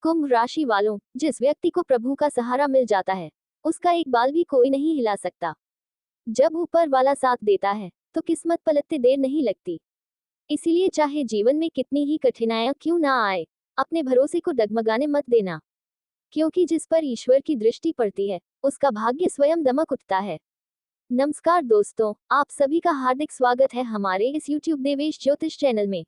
कुंभ राशि वालों, जिस व्यक्ति को प्रभु का सहारा मिल जाता है, उसका एक बाल भी कोई नहीं हिला सकता। जब ऊपर वाला साथ देता है, तो किस्मत पलटते देर नहीं लगती। इसीलिए चाहे जीवन में कितनी ही कठिनाइयां क्यों ना आए, अपने भरोसे को डगमगाने मत देना। क्योंकि जिस पर ईश्वर की दृष्टि पड़ती है, उसका भाग्य स्वयं दमक उठता है। नमस्कार दोस्तों, आप सभी का हार्दिक स्वागत है हमारे इस YouTube देवेश ज्योतिष चैनल में।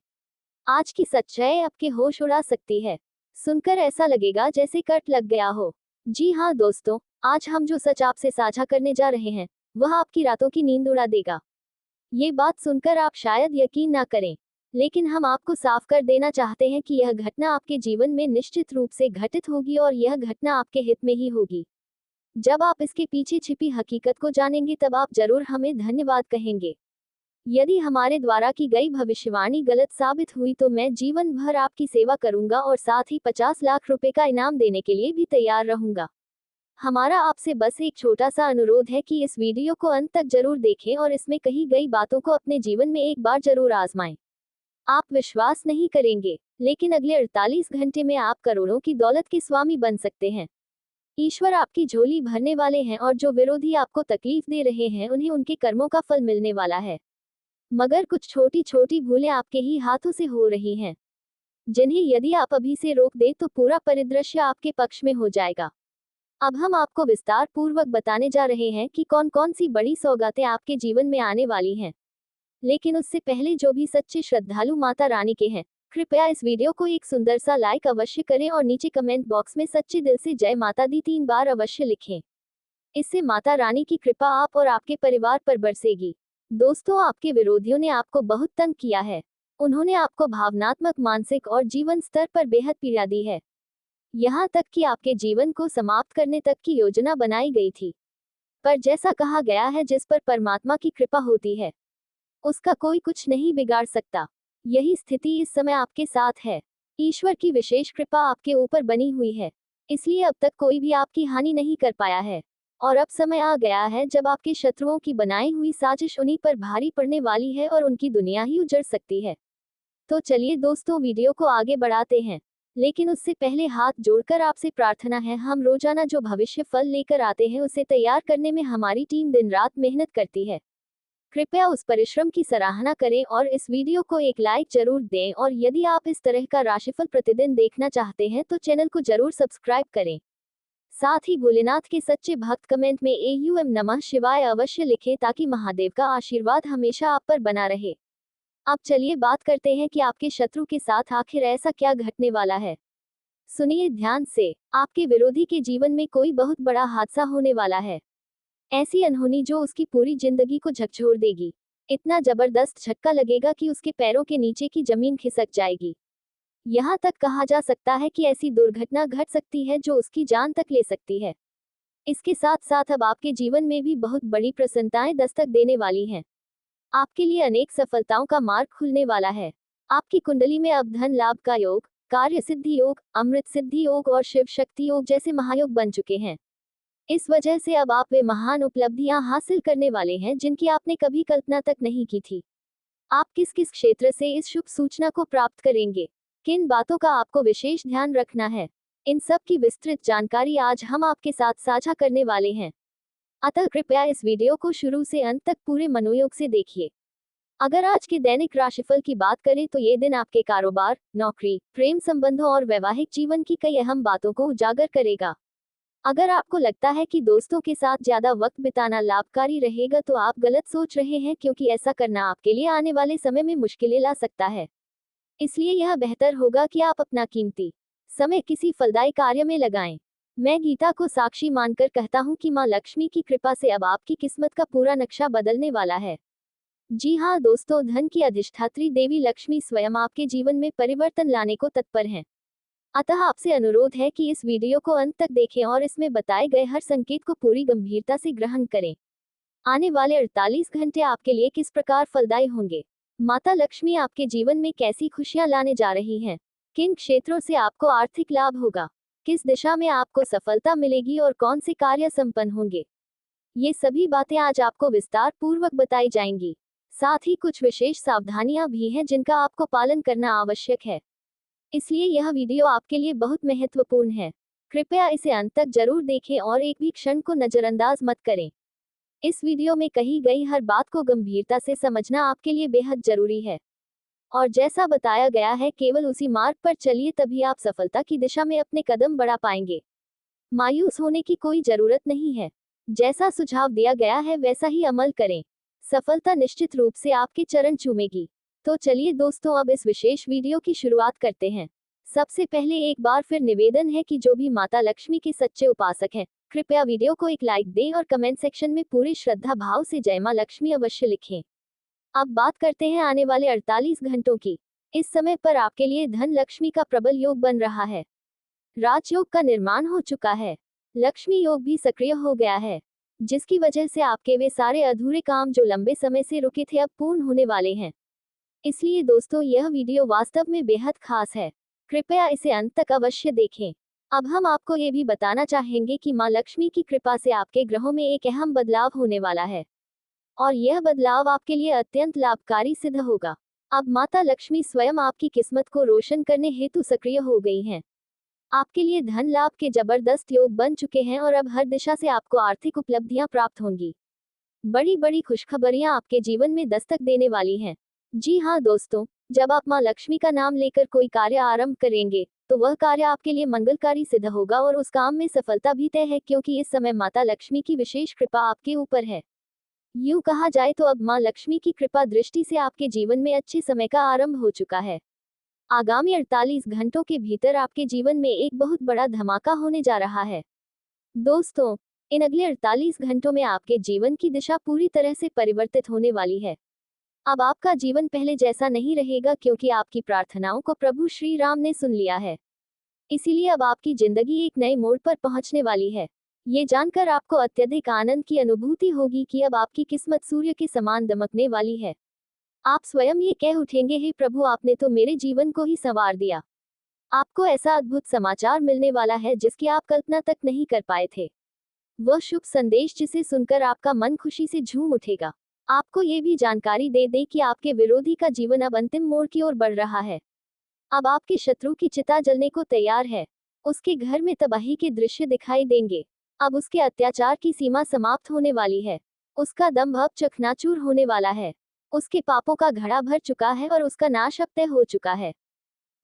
आज की सच्चाई आपके होश उड़ा सकती है। सुनकर ऐसा लगेगा जैसे कट लग गया हो। जी हाँ दोस्तों, आज हम जो सच आपसे साझा करने जा रहे हैं, वह आपकी रातों की नींद उड़ा देगा। ये बात सुनकर आप शायद यकीन ना करें, लेकिन हम आपको साफ कर देना चाहते हैं कि यह घटना आपके जीवन में निश्चित रूप से घटित होगी और यह घटना आपके हित में ही होगी। जब आप इसके पीछे छिपी हकीकत को जानेंगे तब आप जरूर हमें धन्यवाद कहेंगे। यदि हमारे द्वारा की गई भविष्यवाणी गलत साबित हुई तो मैं जीवन भर आपकी सेवा करूंगा और साथ ही 50 लाख रुपए का इनाम देने के लिए भी तैयार रहूंगा। हमारा आपसे बस एक छोटा सा अनुरोध है कि इस वीडियो को अंत तक जरूर देखें और इसमें कही गई बातों को अपने जीवन में एक बार जरूर आजमाएं। आप विश्वास नहीं करेंगे, लेकिन अगले 48 घंटे में आप करोड़ों की दौलत के स्वामी बन सकते हैं। ईश्वर आपकी झोली भरने वाले हैं और जो विरोधी आपको तकलीफ दे रहे हैं उन्हें उनके कर्मों का फल मिलने वाला है। मगर कुछ छोटी छोटी भूलें आपके ही हाथों से हो रही हैं, जिन्हें यदि आप अभी से रोक दें तो पूरा परिदृश्य आपके पक्ष में हो जाएगा। अब हम आपको विस्तार पूर्वक बताने जा रहे हैं कि कौन कौन सी बड़ी सौगातें आपके जीवन में आने वाली हैं। लेकिन उससे पहले जो भी सच्चे श्रद्धालु माता रानी के हैं, कृपया इस वीडियो को एक सुंदर सा लाइक अवश्य करें और नीचे कमेंट बॉक्स में सच्चे दिल से जय माता दी 3 बार अवश्य लिखें। इससे माता रानी की कृपा आप और आपके परिवार पर बरसेगी। दोस्तों, आपके विरोधियों ने आपको बहुत तंग किया है। उन्होंने आपको भावनात्मक, मानसिक और जीवन स्तर पर बेहद पीड़ा दी है। यहाँ तक कि आपके जीवन को समाप्त करने तक की योजना बनाई गई थी। पर जैसा कहा गया है, जिस पर परमात्मा की कृपा होती है, उसका कोई कुछ नहीं बिगाड़ सकता। यही स्थिति इस समय आपके साथ है। ईश्वर की विशेष कृपा आपके ऊपर बनी हुई है, इसलिए अब तक कोई भी आपकी हानि नहीं कर पाया है। और अब समय आ गया है जब आपके शत्रुओं की बनाई हुई साजिश उन्हीं पर भारी पड़ने वाली है और उनकी दुनिया ही उजड़ सकती है। तो चलिए दोस्तों, वीडियो को आगे बढ़ाते हैं। लेकिन उससे पहले हाथ जोड़कर आपसे प्रार्थना है, हम रोजाना जो भविष्य फल लेकर आते हैं उसे तैयार करने में हमारी टीम दिन रात मेहनत करती है। कृपया उस परिश्रम की सराहना करें और इस वीडियो को एक लाइक जरूर दें। और यदि आप इस तरह का राशिफल प्रतिदिन देखना चाहते हैं तो चैनल को जरूर सब्सक्राइब करें। साथ ही भोलेनाथ के सच्चे भक्त कमेंट में एयूएम नमः शिवाय अवश्य लिखें ताकि महादेव का आशीर्वाद हमेशा आप पर बना रहे। अब चलिए बात करते हैं कि आपके शत्रु के साथ आखिर ऐसा क्या घटने वाला है। सुनिए ध्यान से, आपके विरोधी के जीवन में कोई बहुत बड़ा हादसा होने वाला है। ऐसी अनहोनी जो उसकी पूरी जिंदगी को झकझोर देगी। इतना जबरदस्त झटका लगेगा कि उसके पैरों के नीचे की जमीन खिसक जाएगी। यहाँ तक कहा जा सकता है कि ऐसी दुर्घटना घट सकती है जो उसकी जान तक ले सकती है। इसके साथ साथ अब आपके जीवन में भी बहुत बड़ी प्रसन्नताएं दस्तक देने वाली हैं। आपके लिए अनेक सफलताओं का मार्ग खुलने वाला है। आपकी कुंडली में अब धन लाभ का योग, कार्य सिद्धि योग, अमृत सिद्धि योग और शिव शक्ति योग जैसे महायोग बन चुके हैं। इस वजह से अब आप वे महान उपलब्धियां हासिल करने वाले हैं जिनकी आपने कभी कल्पना तक नहीं की थी। आप किस किस क्षेत्र से इस शुभ सूचना को प्राप्त करेंगे, किन बातों का आपको विशेष ध्यान रखना है, इन सब की विस्तृत जानकारी आज हम आपके साथ साझा करने वाले हैं। अतः कृपया इस वीडियो को शुरू से अंत तक पूरे मनोयोग से देखिए। अगर आज के दैनिक राशिफल की बात करें तो ये दिन आपके कारोबार, नौकरी, प्रेम संबंधों और वैवाहिक जीवन की कई अहम बातों को उजागर करेगा। अगर आपको लगता है कि दोस्तों के साथ ज्यादा वक्त बिताना लाभकारी रहेगा तो आप गलत सोच रहे हैं, क्योंकि ऐसा करना आपके लिए आने वाले समय में मुश्किलें ला सकता है। इसलिए यह बेहतर होगा कि आप अपना कीमती समय किसी फलदायी कार्य में लगाएं। मैं गीता को साक्षी मानकर कहता हूँ कि माँ लक्ष्मी की कृपा से अब आपकी किस्मत का पूरा नक्शा बदलने वाला है। जी हाँ दोस्तों, धन की अधिष्ठात्री देवी लक्ष्मी स्वयं आपके जीवन में परिवर्तन लाने को तत्पर हैं। अतः आपसे अनुरोध है कि इस वीडियो को अंत तक देखें और इसमें बताए गए हर संकेत को पूरी गंभीरता से ग्रहण करें। आने वाले 48 घंटे आपके लिए किस प्रकार फलदायी होंगे, माता लक्ष्मी आपके जीवन में कैसी खुशियां लाने जा रही हैं, किन क्षेत्रों से आपको आर्थिक लाभ होगा, किस दिशा में आपको सफलता मिलेगी और कौन से कार्य संपन्न होंगे, ये सभी बातें आज आपको विस्तार पूर्वक बताई जाएंगी। साथ ही कुछ विशेष सावधानियां भी हैं जिनका आपको पालन करना आवश्यक है। इसलिए यह वीडियो आपके लिए बहुत महत्वपूर्ण है। कृपया इसे अंत तक जरूर देखें और एक भी क्षण को नजरअंदाज मत करें। इस वीडियो में कही गई हर बात को गंभीरता से समझना आपके लिए बेहद जरूरी है। और जैसा बताया गया है, केवल उसी मार्ग पर चलिए, तभी आप सफलता की दिशा में अपने कदम बढ़ा पाएंगे। मायूस होने की कोई जरूरत नहीं है। जैसा सुझाव दिया गया है वैसा ही अमल करें। सफलता निश्चित रूप से आपके चरण चूमेगी। तो चलिए दोस्तों, अब इस विशेष वीडियो की शुरुआत करते हैं। सबसे पहले एक बार फिर निवेदन है कि जो भी माता लक्ष्मी के सच्चे उपासक हैं, कृपया वीडियो को एक लाइक दें और कमेंट सेक्शन में पूरी श्रद्धा भाव से जय मां लक्ष्मी अवश्य लिखें। अब बात करते हैं आने वाले 48 घंटों की। इस समय पर आपके लिए धन लक्ष्मी का प्रबल योग बन रहा है। राजयोग का निर्माण हो चुका है। लक्ष्मी योग भी सक्रिय हो गया है, जिसकी वजह से आपके वे सारे अधूरे काम जो लंबे समय से रुके थे अब पूर्ण होने वाले हैं। इसलिए दोस्तों, यह वीडियो वास्तव में बेहद खास है। कृपया इसे अंत तक अवश्य देखें। अब हम आपको ये भी बताना चाहेंगे कि मां लक्ष्मी की कृपा से आपके ग्रहों में एक अहम बदलाव होने वाला है, और यह बदलाव आपके लिए अत्यंत लाभकारी सिद्ध होगा। अब माता लक्ष्मी स्वयं आपकी किस्मत को रोशन करने हेतु सक्रिय हो गई हैं। आपके लिए धन लाभ के जबरदस्त योग बन चुके हैं और अब हर दिशा से आपको आर्थिक उपलब्धियां प्राप्त होंगी। बड़ी बड़ी खुशखबरियां आपके जीवन में दस्तक देने वाली हैं। जी हाँ दोस्तों, जब आप मां लक्ष्मी का नाम लेकर कोई कार्य आरंभ करेंगे, तो वह कार्य आपके लिए मंगलकारी सिद्ध होगा और उस काम में सफलता भी तय है, क्योंकि इस समय माता लक्ष्मी की विशेष कृपा आपके ऊपर है। यूं कहा जाए तो अब मां लक्ष्मी की कृपा दृष्टि से आपके जीवन में अच्छे समय का आरंभ हो चुका है। आगामी 48 घंटों के भीतर आपके जीवन में एक बहुत बड़ा धमाका होने जा रहा है। दोस्तों, इन अगले 48 घंटों में आपके जीवन की दिशा पूरी तरह से परिवर्तित होने वाली है। अब आपका जीवन पहले जैसा नहीं रहेगा, क्योंकि आपकी प्रार्थनाओं को प्रभु श्री राम ने सुन लिया है। इसीलिए अब आपकी जिंदगी एक नए मोड़ पर पहुंचने वाली है। ये जानकर आपको अत्यधिक आनंद की अनुभूति होगी कि अब आपकी किस्मत सूर्य के समान दमकने वाली है। आप स्वयं ये कह उठेंगे, हे प्रभु, आपने तो मेरे जीवन को ही संवार दिया। आपको ऐसा अद्भुत समाचार मिलने वाला है जिसकी आप कल्पना तक नहीं कर पाए थे। वह शुभ संदेश जिसे सुनकर आपका मन खुशी से झूम उठेगा। आपको ये भी जानकारी दे दे कि आपके विरोधी का जीवन अब अंतिम मोड़ की ओर बढ़ रहा है। अब आपके शत्रु की चिता जलने को तैयार है। उसके घर में तबाही के दृश्य दिखाई देंगे। अब उसके अत्याचार की सीमा समाप्त होने वाली है। उसका दंभ अब चकनाचूर होने वाला है। उसके पापों का घड़ा भर चुका है और उसका नाश अब तय हो चुका है।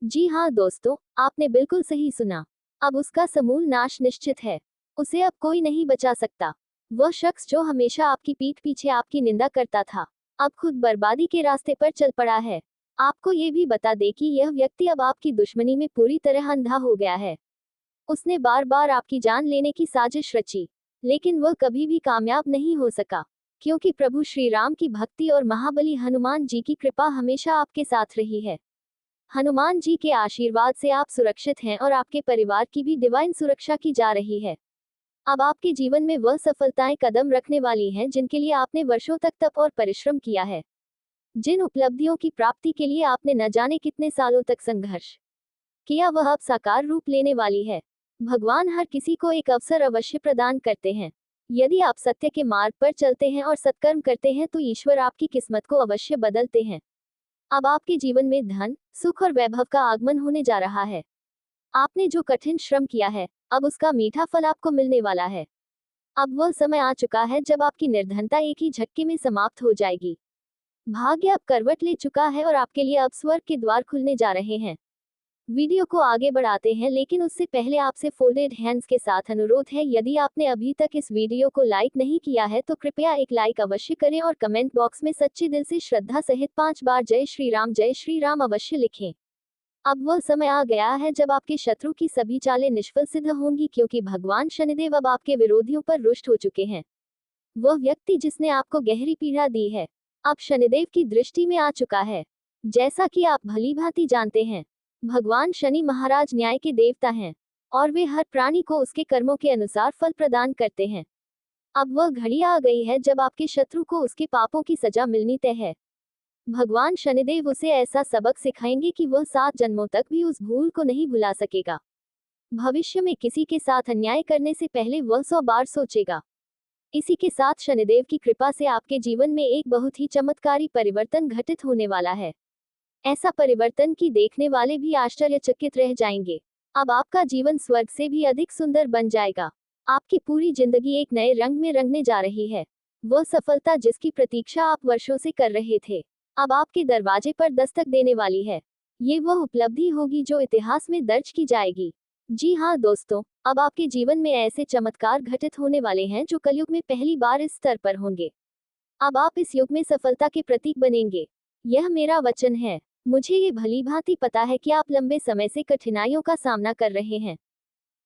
जी हाँ दोस्तों, आपने बिल्कुल सही सुना। अब उसका समूल नाश निश्चित है। उसे अब कोई नहीं बचा सकता। वह शख्स जो हमेशा आपकी पीठ पीछे आपकी निंदा करता था, अब खुद बर्बादी के रास्ते पर चल पड़ा है। आपको ये भी बता दे कि यह व्यक्ति अब आपकी दुश्मनी में पूरी तरह अंधा हो गया है। उसने बार बार आपकी जान लेने की साजिश रची, लेकिन वह कभी भी कामयाब नहीं हो सका, क्योंकि प्रभु श्री राम की भक्ति और महाबली हनुमान जी की कृपा हमेशा आपके साथ रही है। हनुमान जी के आशीर्वाद से आप सुरक्षित हैं और आपके परिवार की भी डिवाइन सुरक्षा की जा रही है। अब आपके जीवन में वह सफलताएं कदम रखने वाली हैं जिनके लिए आपने वर्षों तक तप और परिश्रम किया है। जिन उपलब्धियों की प्राप्ति के लिए आपने न जाने कितने सालों तक संघर्ष किया, वह अब साकार रूप लेने वाली है। भगवान हर किसी को एक अवसर अवश्य प्रदान करते हैं। यदि आप सत्य के मार्ग पर चलते हैं और सत्कर्म करते हैं तो ईश्वर आपकी किस्मत को अवश्य बदलते हैं। अब आपके जीवन में धन, सुख और वैभव का आगमन होने जा रहा है। आपने जो कठिन श्रम किया है, अब उसका मीठा फल आपको मिलने वाला है। अब वह समय आ चुका है जब आपकी निर्धनता एक ही झटके में समाप्त हो जाएगी। भाग्य अब करवट ले चुका है और आपके लिए अब स्वर्ग के द्वार खुलने जा रहे हैं। वीडियो को आगे बढ़ाते हैं, लेकिन उससे पहले आपसे फोल्डेड हैंड्स के साथ अनुरोध है, यदि आपने अभी तक इस वीडियो को लाइक नहीं किया है तो कृपया एक लाइक अवश्य करें और कमेंट बॉक्स में सच्चे दिल से श्रद्धा सहित 5 बार जय श्री राम अवश्य लिखें। अब वह समय आ गया है जब आपके शत्रु की सभी चालें निष्फल सिद्ध होंगी, क्योंकि भगवान शनिदेव अब आपके विरोधियों पर रुष्ट हो चुके हैं। वह व्यक्ति जिसने आपको गहरी पीड़ा दी है, अब शनिदेव की दृष्टि में आ चुका है। जैसा कि आप भलीभांति जानते हैं, भगवान शनि महाराज न्याय के देवता हैं और वे हर प्राणी को उसके कर्मों के अनुसार फल प्रदान करते हैं। अब वह घड़ी आ गई है जब आपके शत्रु को उसके पापों की सजा मिलनी तय है। भगवान शनिदेव उसे ऐसा सबक सिखाएंगे कि वह 7 जन्मों तक भी उस भूल को नहीं भुला सकेगा। भविष्य में किसी के साथ अन्याय करने से पहले वह 100 बार सोचेगा। इसी के साथ शनिदेव की कृपा से आपके जीवन में एक बहुत ही चमत्कारी परिवर्तन घटित होने वाला है। ऐसा परिवर्तन कि देखने वाले भी आश्चर्यचकित रह जाएंगे। अब आपका जीवन स्वर्ग से भी अधिक सुंदर बन जाएगा। आपकी पूरी जिंदगी एक नए रंग में रंगने जा रही है। वह सफलता जिसकी प्रतीक्षा आप वर्षों से कर रहे थे, अब आपके दरवाजे पर दस्तक देने वाली है। ये वह उपलब्धि होगी जो इतिहास में दर्ज की जाएगी। जी हाँ दोस्तों, अब आपके जीवन में ऐसे चमत्कार घटित होने वाले हैं जो कलयुग में पहली बार इस स्तर पर होंगे। अब आप इस युग में सफलता के प्रतीक बनेंगे। यह मेरा वचन है। मुझे ये भली भांति पता है कि आप लंबे समय से कठिनाइयों का सामना कर रहे हैं।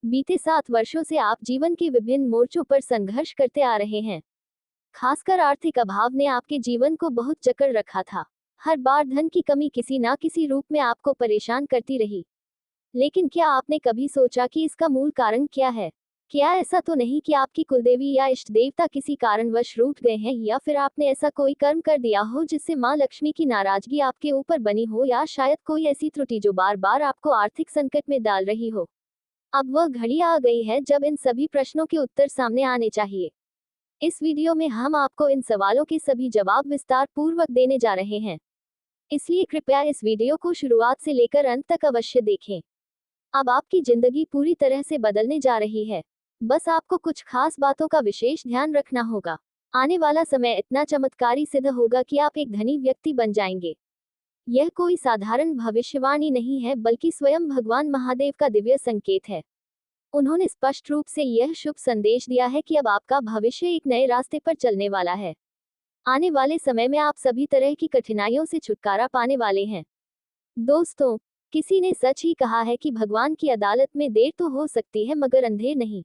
बीते 7 वर्षों से आप जीवन के विभिन्न मोर्चों पर संघर्ष करते आ रहे हैं। खासकर आर्थिक अभाव ने आपके जीवन को बहुत जकड़ रखा था। हर बार धन की कमी किसी ना किसी रूप में आपको परेशान करती रही। लेकिन क्या आपने कभी सोचा कि इसका मूल कारण क्या है? क्या ऐसा तो नहीं कि आपकी कुलदेवी या इष्ट देवता किसी कारणवश रूठ गए हैं, या फिर आपने ऐसा कोई कर्म कर दिया हो जिससे माँ लक्ष्मी की नाराजगी आपके ऊपर बनी हो, या शायद कोई ऐसी त्रुटि जो बार बार आपको आर्थिक संकट में डाल रही हो। अब वह घड़ी आ गई है जब इन सभी प्रश्नों के उत्तर सामने आने चाहिए। इस वीडियो में हम आपको इन सवालों के सभी जवाब विस्तार पूर्वक देने जा रहे हैं, इसलिए कृपया इस वीडियो को शुरुआत से लेकर अंत तक अवश्य देखें। अब आपकी जिंदगी पूरी तरह से बदलने जा रही है। बस आपको कुछ खास बातों का विशेष ध्यान रखना होगा। आने वाला समय इतना चमत्कारी सिद्ध होगा कि आप एक धनी व्यक्ति बन जाएंगे। यह कोई साधारण भविष्यवाणी नहीं है, बल्कि स्वयं भगवान महादेव का दिव्य संकेत है। उन्होंने स्पष्ट रूप से यह शुभ संदेश दिया है कि अब आपका भविष्य एक नए रास्ते पर चलने वाला है। आने वाले समय में आप सभी तरह की कठिनाइयों से छुटकारा पाने वाले हैं। दोस्तों, किसी ने सच ही कहा है कि भगवान की अदालत में देर तो हो सकती है मगर अंधेर नहीं।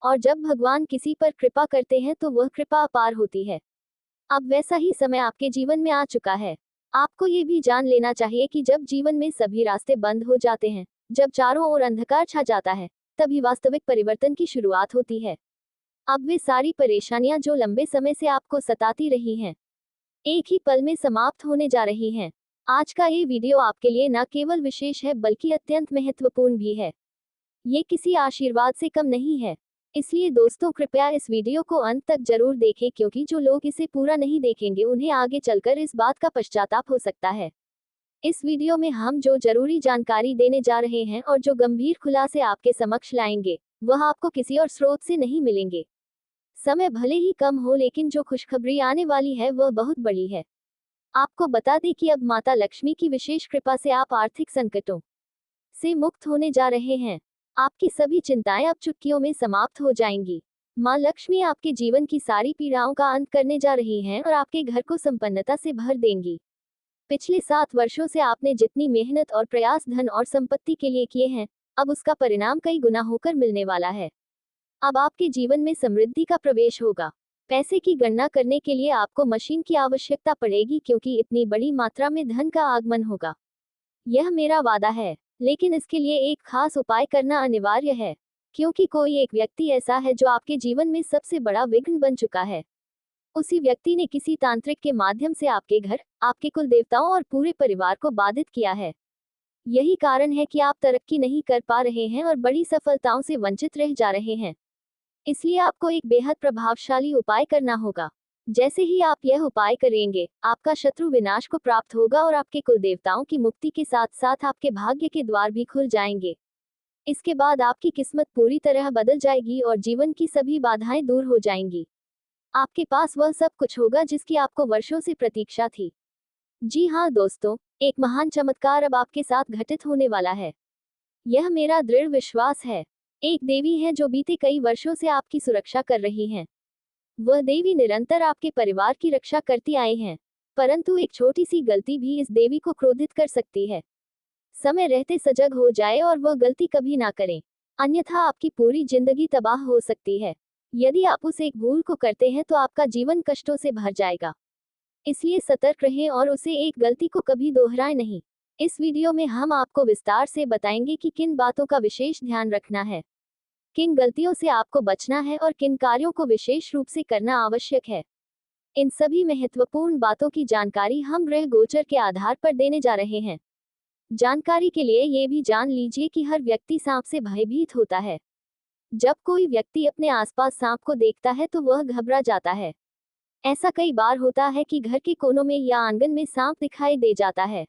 और जब भगवान किसी पर कृपा करते हैं तो वह कृपा अपार होती है। अब वैसा ही समय आपके जीवन में आ चुका है। आपको ये भी जान लेना चाहिए कि जब जीवन में सभी रास्ते बंद हो जाते हैं, जब चारों ओर अंधकार छा जाता है, तभी वास्तविक परिवर्तन की शुरुआत होती है। अब वे सारी परेशानियां जो लंबे समय से आपको सताती रही हैं, एक ही पल में समाप्त होने जा रही हैं। आज का ये वीडियो आपके लिए न केवल विशेष है बल्कि अत्यंत महत्वपूर्ण भी है। ये किसी आशीर्वाद से कम नहीं है। इसलिए दोस्तों, कृपया इस वीडियो को अंत तक जरूर देखें, क्योंकि जो लोग इसे पूरा नहीं देखेंगे उन्हें आगे चलकर इस बात का पश्चाताप हो सकता है। इस वीडियो में हम जो जरूरी जानकारी देने जा रहे हैं और जो गंभीर खुलासे आपके समक्ष लाएंगे, वह आपको किसी और स्रोत से नहीं मिलेंगे। समय भले ही कम हो, लेकिन जो खुशखबरी आने वाली है वह बहुत बड़ी है। आपको बता दें कि अब माता लक्ष्मी की विशेष कृपा से आप आर्थिक संकटों से मुक्त होने जा रहे हैं। आपकी सभी चिंताएं अब चुटकियों में समाप्त हो जाएंगी। माँ लक्ष्मी आपके जीवन की सारी पीड़ाओं का अंत करने जा रही हैं और आपके घर को संपन्नता से भर देंगी। पिछले 7 वर्षों से आपने जितनी मेहनत और प्रयास धन और संपत्ति के लिए किए हैं, अब उसका परिणाम कई गुना होकर मिलने वाला है। अब आपके जीवन में समृद्धि का प्रवेश होगा। पैसे की गणना करने के लिए आपको मशीन की आवश्यकता पड़ेगी, क्योंकि इतनी बड़ी मात्रा में धन का आगमन होगा। यह मेरा वादा है, लेकिन इसके लिए एक खास उपाय करना अनिवार्य है, क्योंकि कोई एक व्यक्ति ऐसा है जो आपके जीवन में सबसे बड़ा विघ्न बन चुका है। उसी व्यक्ति ने किसी तांत्रिक के माध्यम से आपके घर, आपके कुल देवताओं और पूरे परिवार को बाधित किया है। यही कारण है कि आप तरक्की नहीं कर पा रहे हैं और बड़ी सफलताओं से वंचित रह जा रहे हैं। इसलिए आपको एक बेहद प्रभावशाली उपाय करना होगा। जैसे ही आप यह उपाय करेंगे, आपका शत्रु विनाश को प्राप्त होगा और आपके कुल देवताओं की मुक्ति के साथ साथ आपके भाग्य के द्वार भी खुल जाएंगे। इसके बाद आपकी किस्मत पूरी तरह बदल जाएगी और जीवन की सभी बाधाएं दूर हो जाएंगी। आपके पास वह सब कुछ होगा जिसकी आपको वर्षों से प्रतीक्षा थी। जी हाँ दोस्तों, एक महान चमत्कार अब आपके साथ घटित होने वाला है। यह मेरा दृढ़ विश्वास है। एक देवी है जो बीते कई वर्षों से आपकी सुरक्षा कर रही हैं। वह देवी निरंतर आपके परिवार की रक्षा करती आई हैं, परंतु एक छोटी सी गलती भी इस देवी को क्रोधित कर सकती है। समय रहते सजग हो जाए और वह गलती कभी ना करें, अन्यथा आपकी पूरी जिंदगी तबाह हो सकती है। यदि आप उस एक भूल को करते हैं तो आपका जीवन कष्टों से भर जाएगा। इसलिए सतर्क रहें और उसे एक गलती को कभी दोहराएं नहीं। इस वीडियो में हम आपको विस्तार से बताएंगे कि किन बातों का विशेष ध्यान रखना है, किन गलतियों से आपको बचना है और किन कार्यों को विशेष रूप से करना आवश्यक है। इन सभी महत्वपूर्ण बातों की जानकारी हम ग्रह गोचर के आधार पर देने जा रहे हैं। जानकारी के लिए ये भी जान लीजिए कि हर व्यक्ति सांप से भयभीत होता है। जब कोई व्यक्ति अपने आसपास सांप को देखता है तो वह घबरा जाता है। ऐसा कई बार होता है कि घर के कोनों में या आंगन में सांप दिखाई दे जाता है।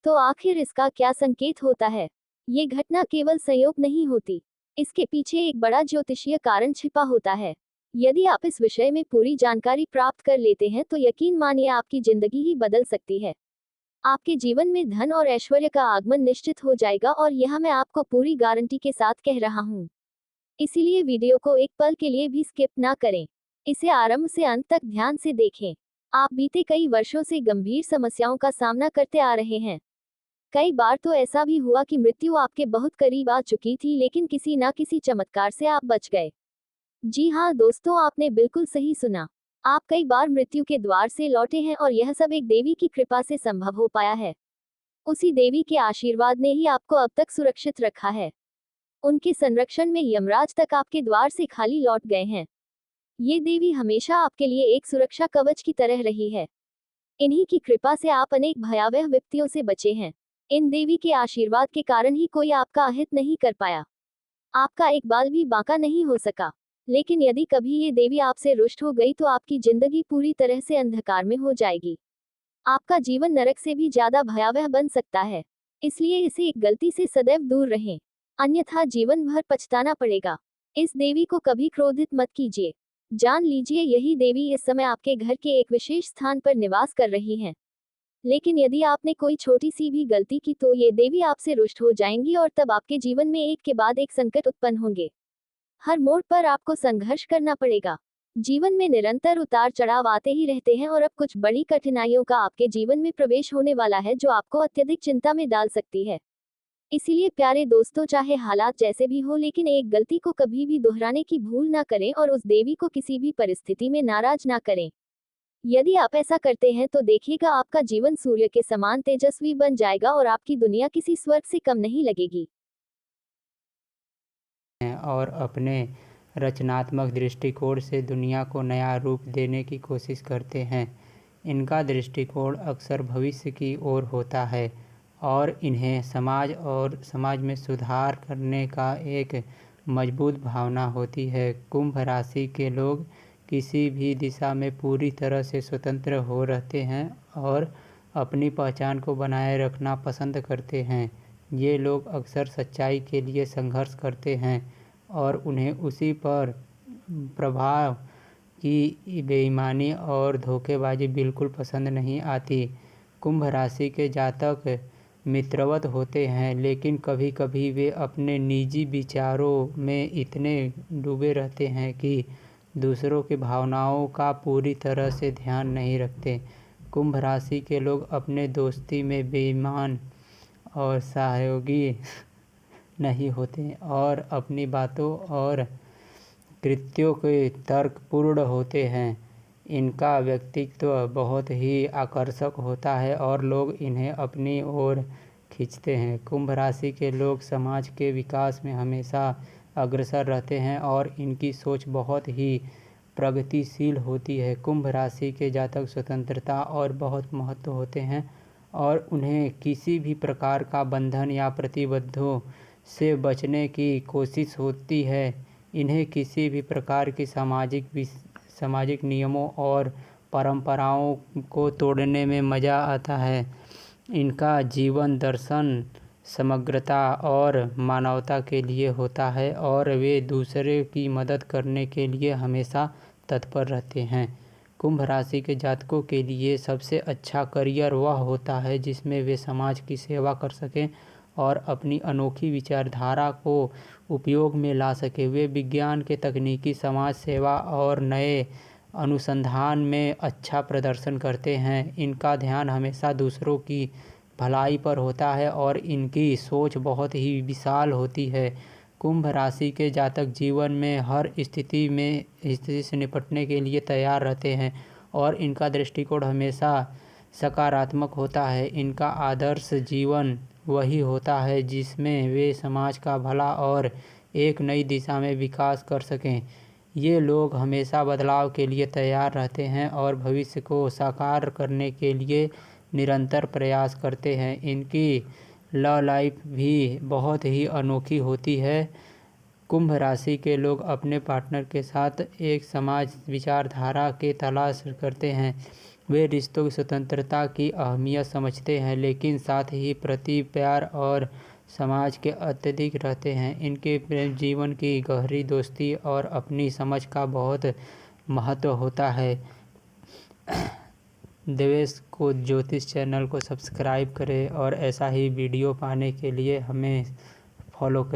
तो आखिर इसका क्या संकेत होता है? ये घटना केवल संयोग नहीं होती, इसके पीछे एक बड़ा ज्योतिषीय कारण छिपा होता है। यदि आप इस विषय में पूरी जानकारी प्राप्त कर लेते हैं तो यकीन मानिए आपकी जिंदगी ही बदल सकती है। आपके जीवन में धन और ऐश्वर्य का आगमन निश्चित हो जाएगा, और यह मैं आपको पूरी गारंटी के साथ कह रहा हूँ। इसीलिए वीडियो को एक पल के लिए भी स्किप ना करें। इसे आरंभ से अंत तक ध्यान से देखें। आप बीते कई वर्षों से गंभीर समस्याओं का सामना करते आ रहे हैं। कई बार तो ऐसा भी हुआ कि मृत्यु आपके बहुत करीब आ चुकी थी, लेकिन किसी ना किसी चमत्कार से आप बच गए। जी हाँ दोस्तों, आपने बिल्कुल सही सुना। आप कई बार मृत्यु के द्वार से लौटे हैं, और यह सब एक देवी की कृपा से संभव हो पाया है। उसी देवी के आशीर्वाद ने ही आपको अब तक सुरक्षित रखा है। उनके संरक्षण में यमराज तक आपके द्वार से खाली लौट गए हैं। ये देवी हमेशा आपके लिए एक सुरक्षा कवच की तरह रही है। इन्हीं की कृपा से आप अनेक भयावह विपत्तियों से बचे हैं। इन देवी के आशीर्वाद के कारण ही कोई आपका अहित नहीं कर पाया। आपका एक बाल भी बांका नहीं हो सका। लेकिन यदि कभी ये देवी आपसे रुष्ट हो गई तो आपकी जिंदगी पूरी तरह से अंधकार में हो जाएगी। आपका जीवन नरक से भी ज्यादा भयावह बन सकता है। इसलिए इसे एक गलती से सदैव दूर रहें, अन्यथा जीवन भर पछताना पड़ेगा। इस देवी को कभी क्रोधित मत कीजिए। जान लीजिए यही देवी इस समय आपके घर के एक विशेष स्थान पर निवास कर रही हैं। लेकिन यदि आपने कोई छोटी सी भी गलती की तो ये देवी आपसे रुष्ट हो जाएंगी, और तब आपके जीवन में एक के बाद एक संकट उत्पन्न होंगे। हर मोड़ पर आपको संघर्ष करना पड़ेगा। जीवन में निरंतर उतार चढ़ाव आते ही रहते हैं, और अब कुछ बड़ी कठिनाइयों का आपके जीवन में प्रवेश होने वाला है जो आपको अत्यधिक चिंता में डाल सकती है। इसीलिए प्यारे दोस्तों, चाहे हालात जैसे भी हो, लेकिन एक गलती को कभी भी दोहराने की भूल ना करें, और उस देवी को किसी भी परिस्थिति में नाराज ना करें। यदि आप ऐसा करते हैं तो देखिएगा आपका जीवन सूर्य के समान तेजस्वी बन जाएगा, और आपकी दुनिया किसी स्वर्ग से कम नहीं लगेगी। और अपने रचनात्मक दृष्टिकोण से दुनिया को नया रूप देने की कोशिश करते हैं। इनका दृष्टिकोण अक्सर भविष्य की ओर होता है, और इन्हें समाज में सुधार करने का एक मजबूत भावना होती है। कुंभ राशि के लोग किसी भी दिशा में पूरी तरह से स्वतंत्र हो रहते हैं और अपनी पहचान को बनाए रखना पसंद करते हैं। ये लोग अक्सर सच्चाई के लिए संघर्ष करते हैं, और उन्हें उसी पर प्रभाव की बेईमानी और धोखेबाजी बिल्कुल पसंद नहीं आती। कुंभ राशि के जातक मित्रवत होते हैं, लेकिन कभी कभी वे अपने निजी विचारों में इतने डूबे रहते हैं कि दूसरों की भावनाओं का पूरी तरह से ध्यान नहीं रखते। कुंभ राशि के लोग अपने दोस्ती में बेईमान और सहयोगी नहीं होते, और अपनी बातों और कृत्यों के तर्कपूर्ण होते हैं। इनका व्यक्तित्व बहुत ही आकर्षक होता है, और लोग इन्हें अपनी ओर खींचते हैं। कुंभ राशि के लोग समाज के विकास में हमेशा अग्रसर रहते हैं, और इनकी सोच बहुत ही प्रगतिशील होती है। कुंभ राशि के जातक स्वतंत्रता और बहुत महत्व होते हैं, और उन्हें किसी भी प्रकार का बंधन या प्रतिबद्धों से बचने की कोशिश होती है। इन्हें किसी भी प्रकार की सामाजिक नियमों और परंपराओं को तोड़ने में मज़ा आता है। इनका जीवन दर्शन समग्रता और मानवता के लिए होता है, और वे दूसरे की मदद करने के लिए हमेशा तत्पर रहते हैं। कुंभ राशि के जातकों के लिए सबसे अच्छा करियर वह होता है जिसमें वे समाज की सेवा कर सकें और अपनी अनोखी विचारधारा को उपयोग में ला सके। वे विज्ञान के तकनीकी, समाज सेवा और नए अनुसंधान में अच्छा प्रदर्शन करते हैं। इनका ध्यान हमेशा दूसरों की भलाई पर होता है, और इनकी सोच बहुत ही विशाल होती है। कुंभ राशि के जातक जीवन में हर स्थिति से निपटने के लिए तैयार रहते हैं, और इनका दृष्टिकोण हमेशा सकारात्मक होता है। इनका आदर्श जीवन वही होता है जिसमें वे समाज का भला और एक नई दिशा में विकास कर सकें। ये लोग हमेशा बदलाव के लिए तैयार रहते हैं और भविष्य को साकार करने के लिए निरंतर प्रयास करते हैं। इनकी लव लाइफ भी बहुत ही अनोखी होती है। कुंभ राशि के लोग अपने पार्टनर के साथ एक समाज विचारधारा के तलाश करते हैं। वे रिश्तों की स्वतंत्रता की अहमियत समझते हैं, लेकिन साथ ही प्रति प्यार और समाज के अत्यधिक रहते हैं। इनके प्रेम जीवन की गहरी दोस्ती और अपनी समझ का बहुत महत्व होता है। देवेश को ज्योतिष चैनल को सब्सक्राइब करें और ऐसा ही वीडियो पाने के लिए हमें फॉलो करें।